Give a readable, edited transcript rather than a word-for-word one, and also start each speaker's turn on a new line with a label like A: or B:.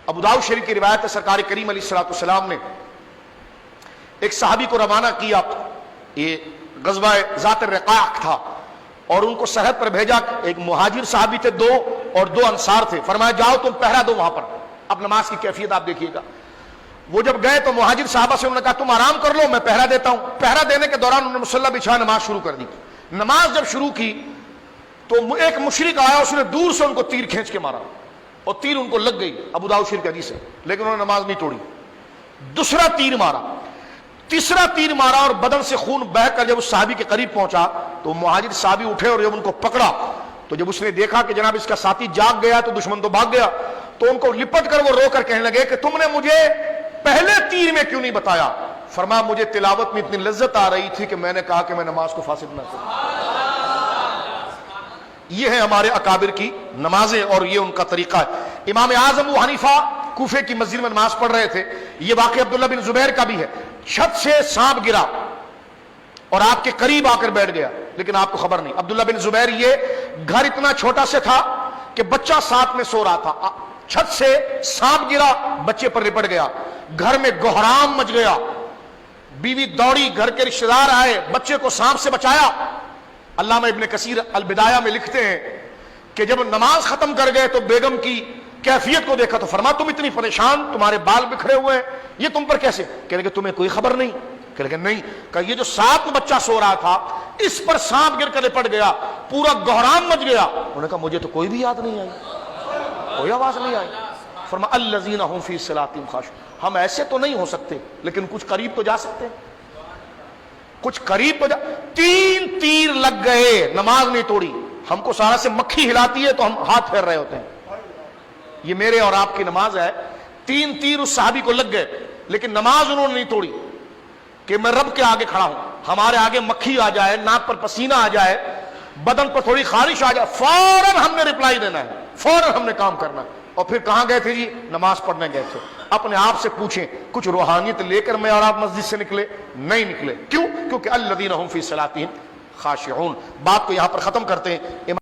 A: ابو داؤد شریف کی روایت ہے سرکار کریم علیہ الصلوۃ والسلام نے ایک صحابی کو روانہ کیا، یہ غزوہ ذات الرقاع تھا، اور ان کو سرحد پر بھیجا۔ ایک مہاجر صحابی تھے دو، اور دو انصار تھے، فرمایا جاؤ تم پہرا دو وہاں پر۔ اب نماز کی کیفیت آپ دیکھیے گا، وہ جب گئے تو مہاجر صحابہ سے انہوں نے کہا تم آرام کر لو، میں پہرا دیتا ہوں۔ پہرا دینے کے دوران انہوں نے مصلی بچھا نماز شروع کر دی۔ نماز جب شروع کی تو ایک مشرک آیا، اس نے دور سے ان کو تیر کھینچ کے مارا، اور تیر ان کو لگ گئی، ابو داؤد شریف کی حدیث ہے، لیکن انہوں نے نماز نہیں توڑی۔ دوسرا تیر مارا، تیسرا تیر مارا، اور بدن سے خون بہہ کر جب اس صحابی کے قریب پہنچا تو مہاجر صحابی اٹھے، اور جب ان کو پکڑا تو جب اس نے دیکھا کہ جناب اس کا ساتھی جاگ گیا تو دشمن تو بھاگ گیا، تو ان کو لپٹ کر وہ رو کر کہنے لگے کہ تم نے مجھے پہلے تیر میں کیوں نہیں بتایا؟ فرمایا مجھے تلاوت میں اتنی لذت آ رہی تھی کہ میں نے کہا کہ میں نماز کو فاسد نہ کروں۔ یہ ہے ہمارے اکابر کی نمازیں، اور یہ ان کا طریقہ ہے۔ امام اعظم ابو حنیفہ کوفے کی مسجد میں نماز پڑھ رہے تھے، یہ واقعہ عبداللہ بن زبیر کا بھی ہے۔ چھت سے سانپ گرا اور آپ کے قریب آ کر بیٹھ گیا، لیکن آپ کو خبر نہیں۔ عبداللہ بن زبیر، یہ گھر اتنا چھوٹا سے تھا کہ بچہ ساتھ میں سو رہا تھا، چھت سے سانپ گرا، بچے پر لپٹ گیا، گھر میں گہرام مچ گیا، بیوی دوڑی، گھر کے رشتہ دار آئے، بچے کو سانپ سے بچایا۔ علامہ ابن کثیر البدایہ میں لکھتے ہیں کہ جب نماز ختم کر گئے تو بیگم کی کیفیت کو دیکھا تو فرمایا تم اتنی پریشان، تمہارے بال بکھرے ہوئے ہیں، یہ تم پر کیسے؟ کہنے لگے تمہیں کوئی خبر نہیں؟ کہنے لگے نہیں۔ کہ یہ جو ساتھ میں بچہ سو رہا تھا اس پر سانپ گر کر لپٹ گیا، پورا گہرام مچ گیا۔ انہوں نے کہا مجھے تو کوئی بھی یاد نہیں آئی، کوئی آواز نہیں آئی۔ فرمایا الذین ھم فی صلاتہم خاشعون، ہم ایسے تو نہیں ہو سکتے لیکن کچھ قریب تو جا سکتے ہیں، کچھ قریب تو جا۔ تین تیر لگ گئے، نماز نہیں توڑی۔ ہم کو سارا سے مکھی ہلاتی ہے تو ہم ہاتھ پھیر رہے ہوتے ہیں۔ یہ میرے اور آپ کی نماز ہے، تین تیر اس صحابی کو لگ گئے لیکن نماز انہوں نے نہیں توڑی کہ میں رب کے آگے کھڑا ہوں، ہمارے آگے مکھی آ جائے، ناک پر پسینہ آ جائے، بدن پر تھوڑی خارش آ جائے، فوراً ہم نے رپلائی دینا ہے، فوراً ہم نے کام کرنا ہے۔ اور پھر کہاں گئے تھے جی؟ نماز پڑھنے گئے تھے۔ اپنے آپ سے پوچھیں کچھ روحانیت لے کر میں اور آپ مسجد سے نکلے؟ نہیں نکلے۔ کیوں؟ کیونکہ الذین ھم فی صلاتہم خاشعون۔ بات کو یہاں پر ختم کرتے ہیں۔